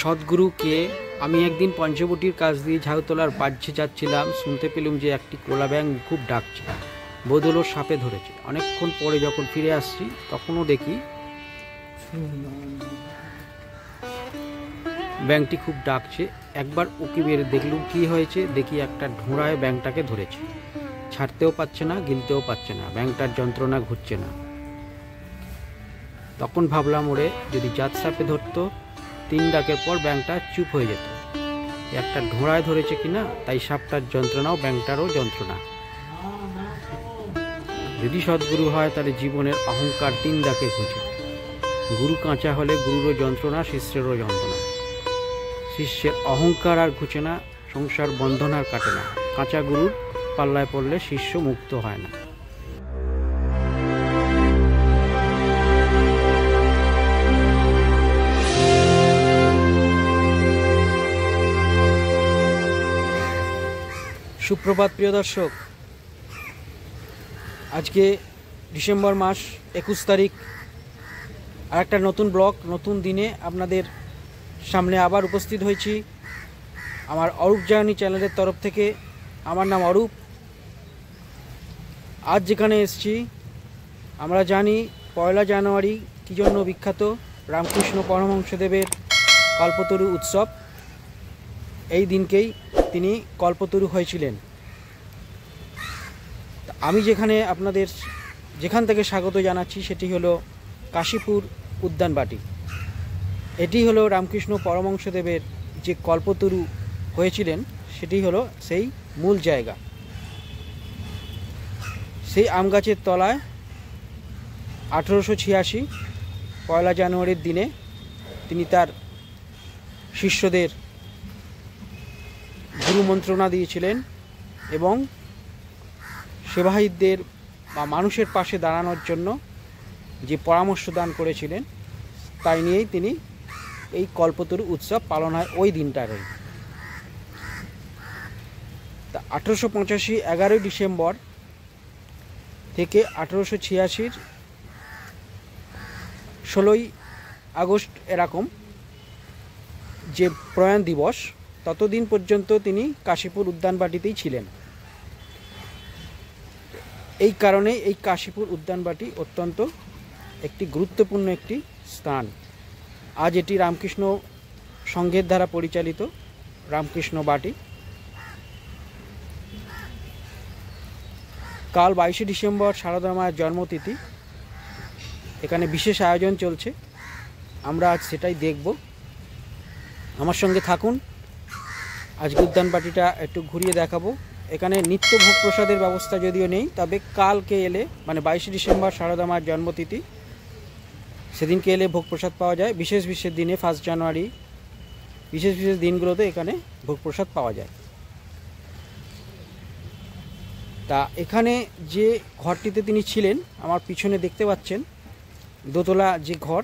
সদ্গুরুকে আমি একদিন পঞ্চবটির কাছ দিয়ে ঝাউতলার বাহ্যে যাচ্ছিলাম, শুনতে পেলুম যে একটি কোলা ব্যাঙ খুব ডাকছে। বোধ হলো সাপে ধরেছে। অনেকক্ষণ পরে যখন ফিরে আসছি তখনও দেখি ব্যাঙটি খুব ডাকছে। একবার উকি বের দেখলুম কি হয়েছে, দেখি একটা ঢোঁড়ায় ব্যাঙটাকে ধরেছে। ছাড়তেও পারছে না, গিলতেও পারছে না, ব্যাঙটার যন্ত্রণা ঘুরছে না। তখন ভাবলাম ওরে যদি জাত সাপে ধরতো, 3 ডাকের পর ব্যাঙটা চুপ হয়ে যেত। একটা ঢোঁড়ায় ধরেছে কিনা, তাই সাপটার যন্ত্রণাও ব্যাঙটারও যন্ত্রণা। যদি সদ্গুরু হয় তাহলে জীবনের অহংকার 3 ডাকে ঘুচে। গুরু কাঁচা হলে গুরুরও যন্ত্রণা, শিষ্যেরও যন্ত্রণা। শিষ্যের অহংকার আর ঘুচে না, সংসার বন্ধন আর কাটে না। কাঁচা গুরুর পাল্লায় পড়লে শিষ্য মুক্ত হয় না। সুপ্রভাত প্রিয় দর্শক, আজকে ডিসেম্বর মাস 21 তারিখ। আর একটা নতুন ব্লগ, নতুন দিনে আপনাদের সামনে আবার উপস্থিত হয়েছি আমার অরূপ জার্নি চ্যানেলের তরফ থেকে। আমার নাম অরূপ। আজ যেখানে এসেছি, আমরা জানি 1 জানুয়ারি কী জন্য বিখ্যাত, রামকৃষ্ণ পরমহংসদেবের কল্পতরু উৎসব। এই দিনকেই তিনি কল্পতরু হয়েছিলেন। আমি যেখান থেকে স্বাগত জানাচ্ছি সেটি হলো কাশীপুর উদ্যানবাটি। এটি হলো রামকৃষ্ণ পরমহংসদেবের যে কল্পতরু হয়েছিলেন সেটি হলো সেই মূল জায়গা। সেই আম গাছের তলায় 1886 1 জানুয়ারির দিনে তিনি তার শিষ্যদের গুরু মন্ত্রণা দিয়েছিলেন এবং সেবাহিতদের বা মানুষের পাশে দাঁড়ানোর জন্য যে পরামর্শ দান করেছিলেন, তাই নিয়েই তিনি এই কল্পতরু উৎসব পালন হয় ওই দিনটারই। তা 1885 11 ডিসেম্বর থেকে 1886 16 আগস্ট এরকম যে প্রয়াণ দিবস, ততদিন পর্যন্ত তিনি কাশীপুর উদ্যানবাটিতেই ছিলেন। এই কারণে এই কাশীপুর উদ্যানবাটি অত্যন্ত একটি গুরুত্বপূর্ণ একটি স্থান। আজ এটি রামকৃষ্ণ সংঘের দ্বারা পরিচালিত রামকৃষ্ণ বাটি। কাল 22 ডিসেম্বর সারদা মায়ের জন্মতিথি। এখানে বিশেষ আয়োজন চলছে, আমরা আজ সেটাই দেখব। আমার সঙ্গে থাকুন, আজকে উদ্যানবাটিটা একটু ঘুরিয়ে দেখাবো। এখানে নিত্য ভোগ প্রসাদের ব্যবস্থা যদিও নেই, তবে কালকে এলে, মানে 22 ডিসেম্বর সারদা মায়ের জন্মতিথি, সেদিনকে এলে ভোগ প্রসাদ পাওয়া যায়। বিশেষ বিশেষ দিনে 1 জানুয়ারি বিশেষ বিশেষ দিনগুলোতে এখানে ভোগ প্রসাদ পাওয়া যায়। তা এখানে যে ঘরটিতে তিনি ছিলেন, আমার পিছনে দেখতে পাচ্ছেন দোতলা যে ঘর,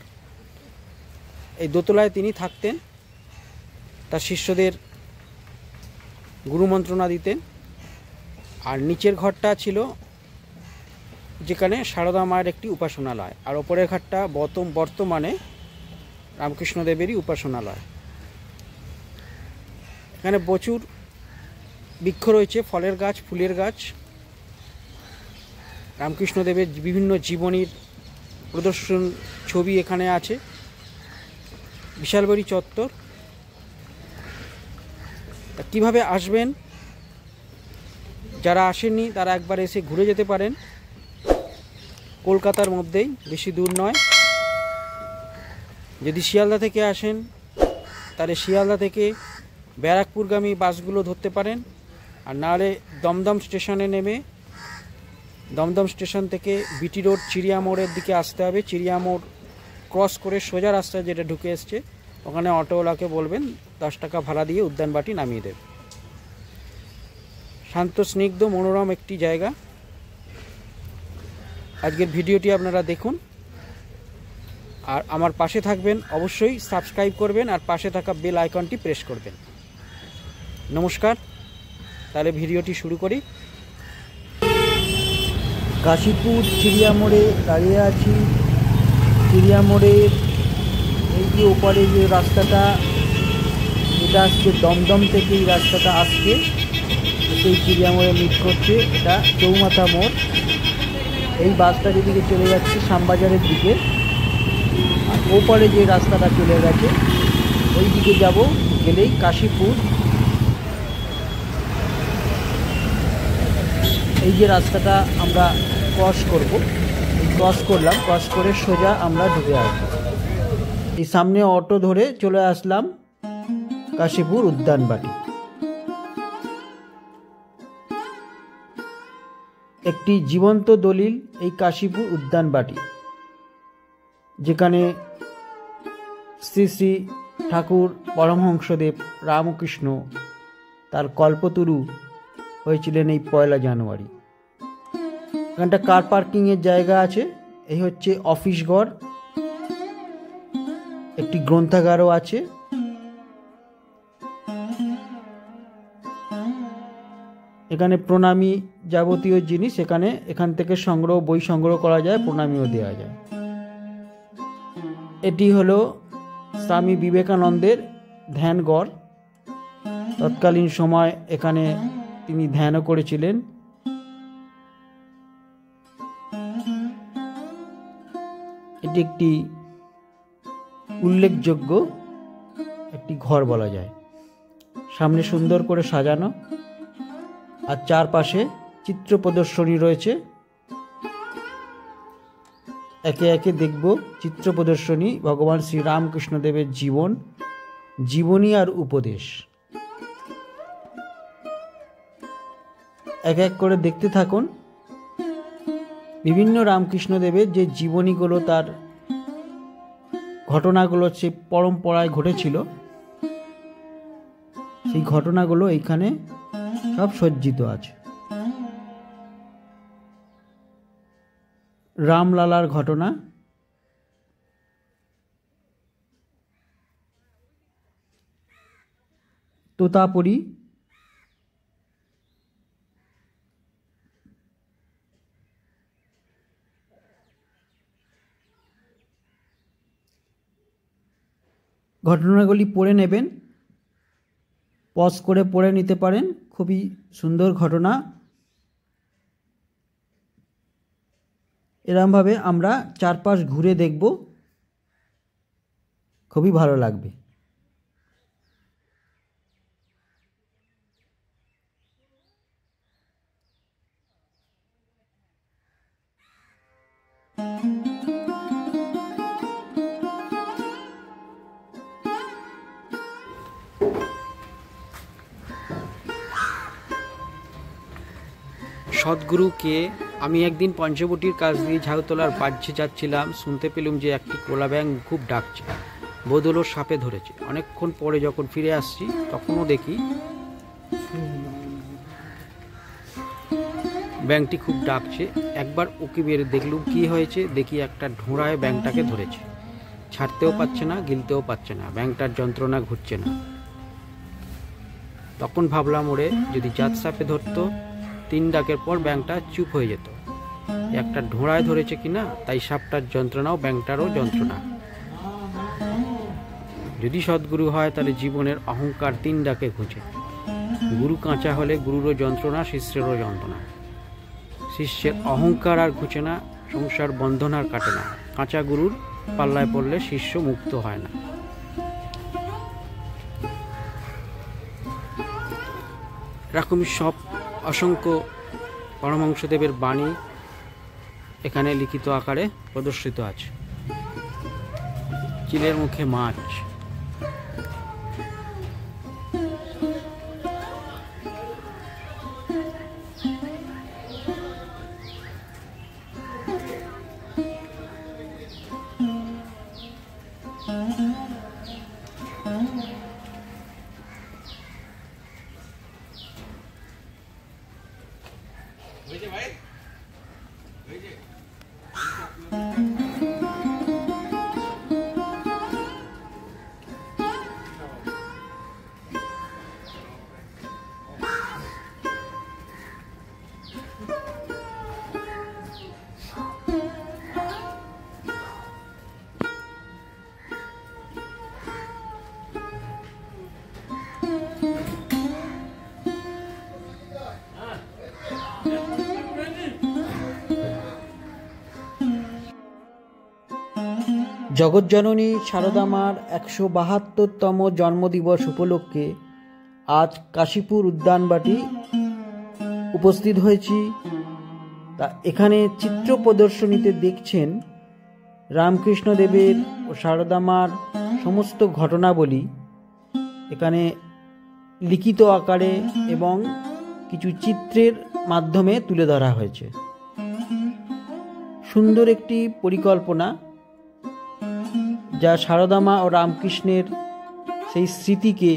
এই দোতলায় তিনি থাকতেন, তার শিষ্যদের গুরু মন্ত্রণা দিতেন। আর নিচের ঘরটা ছিল যেখানে সারদা মায়ের একটি উপাসনালয়, আর ওপরের ঘরটা বর্তমানে রামকৃষ্ণদেবেরই উপাসনালয়। এখানে প্রচুর বৃক্ষ রয়েছে, ফলের গাছ, ফুলের গাছ। রামকৃষ্ণদেবের বিভিন্ন জীবনীর প্রদর্শন ছবি এখানে আছে। বিশালবাড়ি চত্বর। তা কীভাবে আসবেন, যারা আসেননি তারা একবার এসে ঘুরে যেতে পারেন। কলকাতার মধ্যেই, বেশি দূর নয়। যদি শিয়ালদা থেকে আসেন তাহলে শিয়ালদা থেকে ব্যারাকপুরগামী বাসগুলো ধরতে পারেন, আর নাহলে দমদম স্টেশনে নেমে দমদম স্টেশন থেকে বিটি রোড চিড়িয়া মোড়ের দিকে আসতে হবে। চিড়িয়া মোড় ক্রস করে সোজা রাস্তায় যেটা ঢুকে এসছে, ওখানে অটোওয়ালাকে বলবেন 10 টাকা ভাড়া দিয়ে উদ্যানবাটি নামিয়ে দেবে। শান্ত, স্নিগ্ধ, মনোরম একটি জায়গা। আজকের ভিডিওটি আপনারা দেখুন আর আমার পাশে থাকবেন। অবশ্যই সাবস্ক্রাইব করবেন আর পাশে থাকা বেল আইকনটি প্রেস করবেন। নমস্কার, তাহলে ভিডিওটি শুরু করি। কাশীপুর চিড়িয়া মোড়ে দাঁড়িয়ে আছি। চিড়িয়া মোড়ের এই যে ওপারে যে রাস্তাটা, এটা আসছে দমদম থেকে, এই রাস্তাটা আসছে সেই চিড়িয়া মোড়ে মিট করছে। এটা চৌমাথা মোড়। এই বাসটা যেদিকে চলে যাচ্ছে শ্যামবাজারের দিকে, আর ওপারে যে রাস্তাটা চলে গেছে ওই দিকে যাব, গেলেই কাশীপুর। এই যে রাস্তাটা আমরা ক্রস করব, ক্রস করলাম, ক্রস করে সোজা আমরা ঢুকে আসবো। এই সামনে অটো ধরে চলে আসলাম কাশীপুর উদ্যানবাটি। একটি জীবন্ত দলিল এই কাশীপুর উদ্যানবাটি, যেখানে শ্রী শ্রী ঠাকুর পরমহংসদেব রামকৃষ্ণ তার কল্পতরু হয়েছিলেন এই 1 জানুয়ারি। এখানটা কার পার্কিংয়ের জায়গা আছে। এই হচ্ছে অফিস ঘর, একটি গ্রন্থাগারও আছে। এখানে প্রণামী যাবতীয় জিনিস এখান থেকে বই সংগ্রহ করা যায়, প্রণামীও দেওয়া যায়। এটি হলো স্বামী বিবেকানন্দের ধ্যানঘর। তৎকালীন সময় এখানে তিনি ধ্যানও করেছিলেন। এটি একটি উল্লেখযোগ্য একটি ঘর বলা যায়। সামনে সুন্দর করে সাজানো, আর চারপাশে চিত্র প্রদর্শনী রয়েছে। একে একে দেখব চিত্র প্রদর্শনী। ভগবান শ্রী রামকৃষ্ণদেবের জীবনী আর উপদেশ এক এক করে দেখতে থাকুন। বিভিন্ন রামকৃষ্ণদেবের যে জীবনীগুলো, তার ঘটনাগুলো সে পরম্পরায় ঘটেছিল, সেই ঘটনাগুলো এইখানে সব সজ্জিত আছে। রামলালার ঘটনা, তোতাপুরী, ঘটনাগুলি পড়ে নেবেন, পজ করে পড়ে নিতে পারেন। খুবই সুন্দর ঘটনা। এরমভাবে আমরা চারপাশ ঘুরে দেখব, খুবই ভালো লাগবে। সদ্গুরুকে আমি একদিন পঞ্চবটির কাছ দিয়ে ঝাউতলার বাহ্যে যাচ্ছিলাম, শুনতে পেলুম যে একটি কোলা ব্যাঙ খুব ডাকছে। বোধ হলো সাপে ধরেছে। অনেকক্ষণ পরে যখন ফিরে আসছি তখনও দেখি ব্যাঙটি খুব ডাকছে। একবার ওকে বেরে দেখলুম কি হয়েছে। দেখি একটা ঢোঁড়ায় ব্যাঙটাকে ধরেছে, ছাড়তেও পারছে না, গিলতেও পারছে না, ব্যাঙটার যন্ত্রণা ঘুরছে না। তখন ভাবলাম, ওরে যদি জাত সাপে ধরতো, 3 ডাকের পর ব্যাঙটা চুপ হয়ে যেত। একটা ঢোঁড়ায় ধরেছে কিনা, তাই সাপটার যন্ত্রণাও ব্যাঙটারও যন্ত্রণা। যদি সদ্গুরু হয় তাহলে জীবনের অহংকার 3 ডাকে ঘুঁচে। গুরু কাঁচা হলে গুরুরও যন্ত্রণা, শিষ্যেরও যন্ত্রণা। শিষ্যের অহংকার আর ঘুচে না, সংসার বন্ধন আর কাটে না। কাঁচা গুরুর পাল্লায় পড়লে শিষ্য মুক্ত হয় না। এরকমই সব অসংখ্য পরমহংসদেবের বাণী এখানে লিখিত আকারে প্রদর্শিত আছে। চিলের মুখে মাছ, জগৎজননী সারদা মার 172তম জন্মদিবস উপলক্ষে আজ কাশীপুর উদ্যানবাটি উপস্থিত হয়েছি। তা এখানে চিত্র প্রদর্শনীতে দেখছেন রামকৃষ্ণদেবের ও সারদা মার সমস্ত ঘটনাবলী এখানে লিখিত আকারে এবং কিছু চিত্রের মাধ্যমে তুলে ধরা হয়েছে। সুন্দর একটি পরিকল্পনা, যা সারদা মা ও রামকৃষ্ণের সেই স্মৃতিকে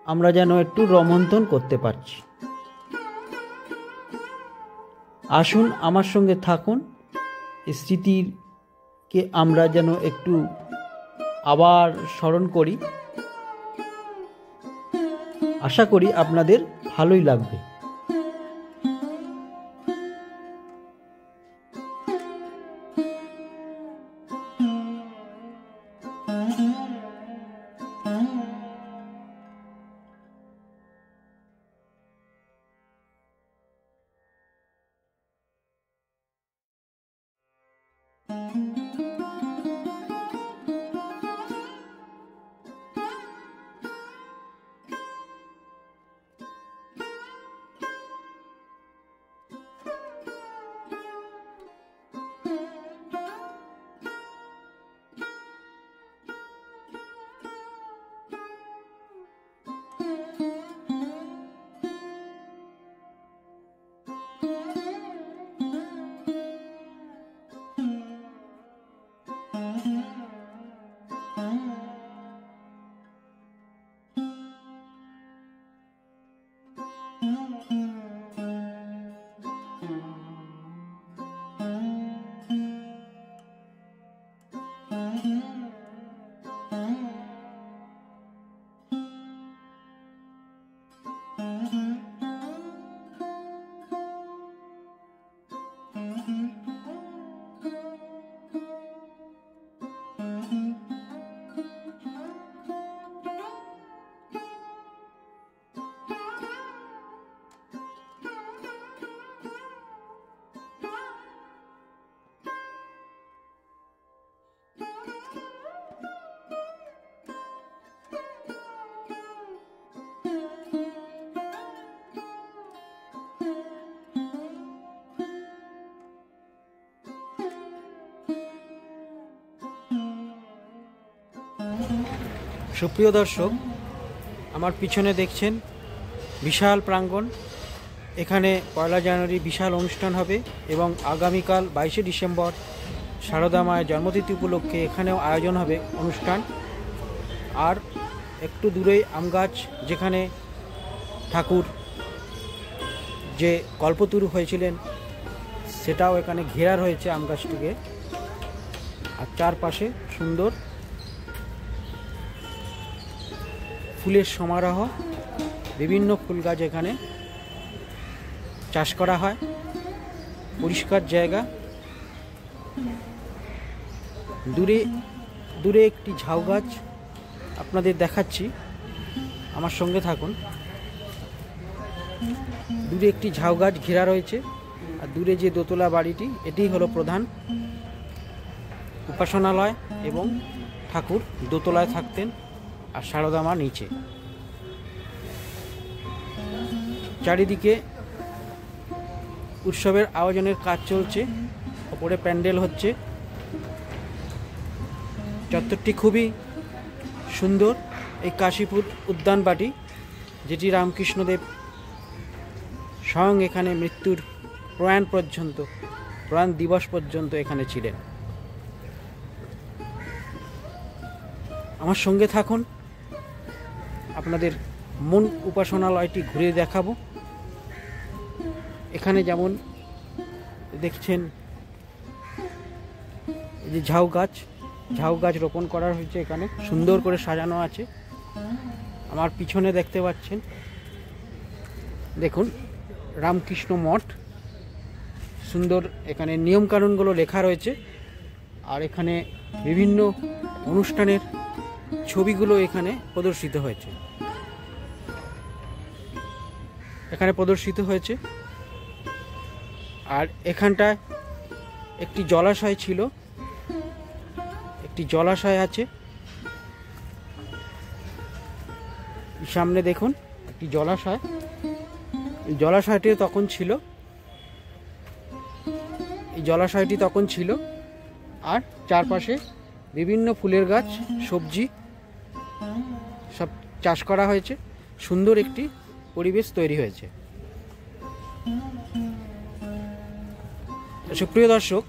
আমরা যেন একটু রোমন্থন করতে পারছি। আসুন আমার সঙ্গে থাকুন, এই স্মৃতিকে আমরা যেন একটু আবার স্মরণ করি। আশা করি আপনাদের ভালোই লাগবে। সুপ্রিয় দর্শক, আমার পিছনে দেখছেন বিশাল প্রাঙ্গণ। এখানে 1 জানুয়ারি বিশাল অনুষ্ঠান হবে এবং আগামীকাল 22শে ডিসেম্বর সারদা মায়ের জন্মতিথি উপলক্ষে এখানেও আয়োজন হবে অনুষ্ঠান। আর একটু দূরেই আম গাছ, যেখানে ঠাকুর যে কল্পতরু হয়েছিলেন সেটাও এখানে ঘেরা রয়েছে আম গাছটিকে। আর চারপাশে সুন্দর ফুলের সমারোহ, বিভিন্ন ফুল গাছ এখানে চাষ করা হয়। পরিষ্কার জায়গা, দূরে দূরে একটি ঝাউ গাছ আপনাদের দেখাচ্ছি, আমার সঙ্গে থাকুন। দূরে একটি ঝাউ গাছ ঘেরা রয়েছে। আর দূরে যে দোতলা বাড়িটি, এটি হলো প্রধান উপাসনালয় এবং ঠাকুর দোতলায় থাকতেন আর সারদা মা নিচে। চারিদিকে উৎসবের আয়োজনের কাজ চলছে, ওপরে প্যান্ডেল হচ্ছে। চত্বরটি খুবই সুন্দর। এই কাশীপুর উদ্যানবাটি, যেটি রামকৃষ্ণদেব স্বয়ং এখানে মৃত্যুর প্রয়াণ দিবস পর্যন্ত এখানে ছিলেন। আমার সঙ্গে থাকুন, আপনাদের মূল উপাসনালয়টি ঘুরে দেখাবো। এখানে যেমন দেখছেন এই যে ঝাউ গাছ রোপণ করা হয়েছে, এখানে সুন্দর করে সাজানো আছে। আমার পিছনে দেখতে পাচ্ছেন, দেখুন রামকৃষ্ণ মঠ, সুন্দর এখানে নিয়মকানুনগুলো লেখা রয়েছে। আর এখানে বিভিন্ন অনুষ্ঠানের ছবিগুলো এখানে প্রদর্শিত হয়েছে। আর এখানটায় একটি জলাশয় ছিল, একটি একটি জলাশয় আছে। সামনে দেখুন একটি জলাশয়। এই জলাশয়টি তখন ছিল আর চারপাশে বিভিন্ন ফুলের গাছ, সবজি সব চাষ করা হয়েছে। সুন্দর একটি পরিবেশ তৈরি হয়েছে। সুপ্রিয় দর্শক,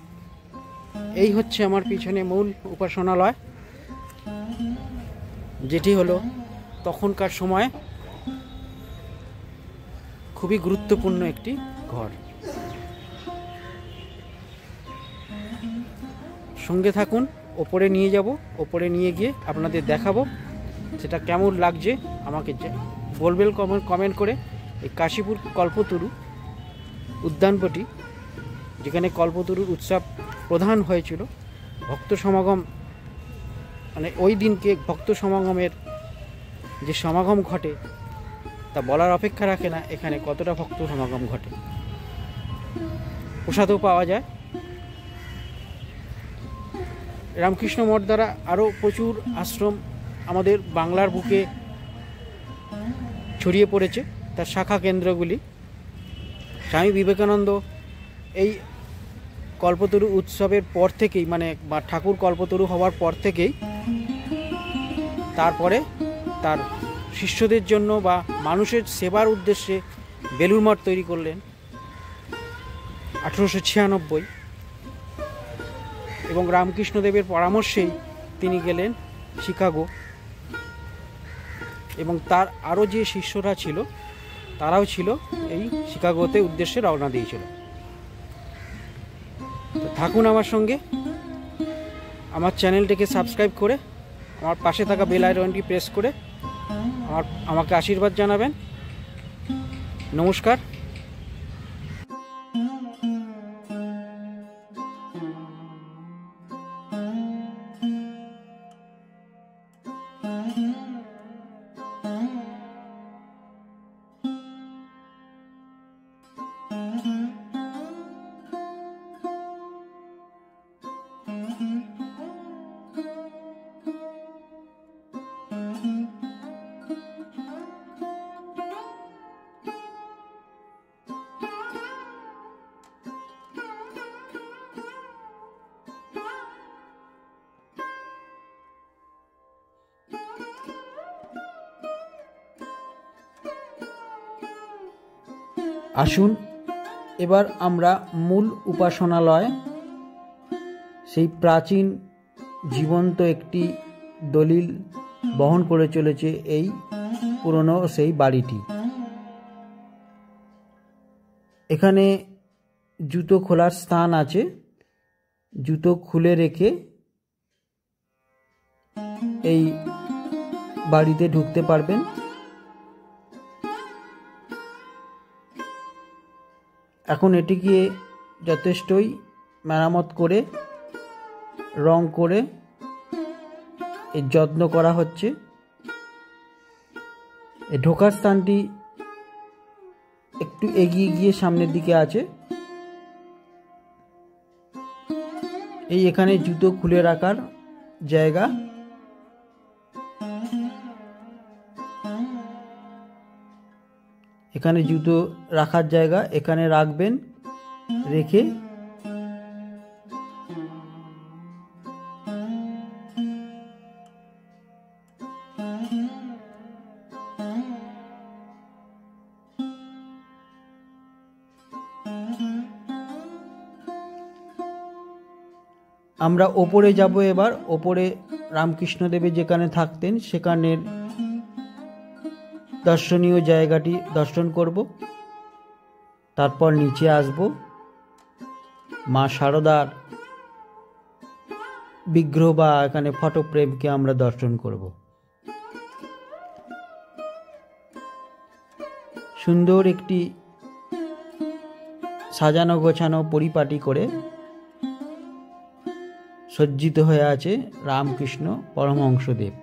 এই হচ্ছে আমার পিছনে মূল উপাসনালয়, যেটি হলো তখনকার সময়ে খুবই গুরুত্বপূর্ণ একটি ঘর। সঙ্গে থাকুন, ওপরে নিয়ে যাব। ওপরে নিয়ে গিয়ে আপনাদের দেখাবো সেটা কেমন লাগছে আমাকে বলবেন কমেন্ট করে। এই কাশীপুর কল্পতরু উদ্যানপটি, যেখানে কল্পতরুর উৎসব প্রধান হয়েছিল, ভক্ত সমাগম, মানে ওই দিনকে ভক্ত সমাগমের যে সমাগম ঘটে তা বলার অপেক্ষা রাখে না। এখানে কতটা ভক্ত সমাগম ঘটে, প্রসাদও পাওয়া যায়। রামকৃষ্ণ মঠ দ্বারা আরও প্রচুর আশ্রম আমাদের বাংলার বুকে ছড়িয়ে পড়েছে, তার শাখা কেন্দ্রগুলি। স্বামী বিবেকানন্দ এই কল্পতরু উৎসবের পর থেকেই, মানে বা ঠাকুর কল্পতরু হওয়ার পর থেকেই, তারপরে তার শিষ্যদের জন্য বা মানুষের সেবার উদ্দেশ্যে বেলুড় মঠ তৈরি করলেন 1896। এবং রামকৃষ্ণদেবের পরামর্শেই তিনি গেলেন শিকাগো, এবং তার আরও যে শিষ্যরা ছিল তারাও ছিল এই শিকাগোতে উদ্দেশ্যে রওনা দিয়েছিল। তো থাকুন আমার সঙ্গে, আমার চ্যানেলটিকে সাবস্ক্রাইব করে আমার পাশে থাকা বেল আইকনটি প্রেস করে আমাকে আশীর্বাদ জানাবেন। নমস্কার। আসুন এবার আমরা মূল উপাসনালয়, সেই প্রাচীন জীবন্ত একটি দলিল বহন করে চলেছে এই পুরনো সেই বাড়িটি। এখানে জুতো খোলার স্থান আছে। জুতো খুলে রেখে এই বাড়িতে ঢুকতে পারবেন। এখন এটিকে যথেষ্টই মেরামত করে রং করে এর যত্ন করা হচ্ছে। এই ঢোকার স্থানটি একটু এগিয়ে গিয়ে সামনের দিকে আছে। এই এখানে জুতো খুলে রাখার জায়গা। এখানে জুতো রাখার জায়গা, এখানে রাখবেন। রেখে আমরা ওপরে যাব। এবার ওপরে রামকৃষ্ণদেব যেখানে থাকতেন সেখানের দর্শনীয় জায়গাটি দর্শন করব। তারপর নিচে আসব, মা শারদার বিগ্রহ বা এখানে ফটোফ্রেমকে আমরা দর্শন করব। সুন্দর একটি সাজানো গোছানো পরিপাটি করে সজ্জিত হয়ে আছে রামকৃষ্ণ পরমহংসদেব।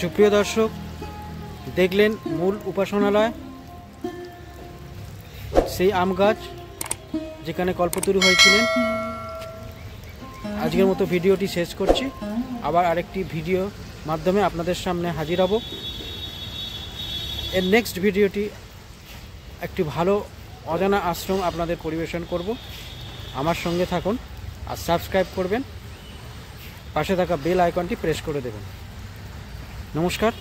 সুপ্রিয় দর্শক, দেখলেন মূল উপাসনালয়, সেই আম গাছ যেখানে কল্পতরু হয়েছিলেন। আজকের মতো ভিডিওটি শেষ করছি। আবার আরেকটি ভিডিও মাধ্যমে আপনাদের সামনে হাজির হব। এর নেক্সট ভিডিওটি একটি ভালো অজানা আশ্রম আপনাদের পরিবেশন করব। আমার সঙ্গে থাকুন আর সাবস্ক্রাইব করবেন। পাশে থাকা বেল আইকনটি প্রেস করে দেবেন। নমস্কার।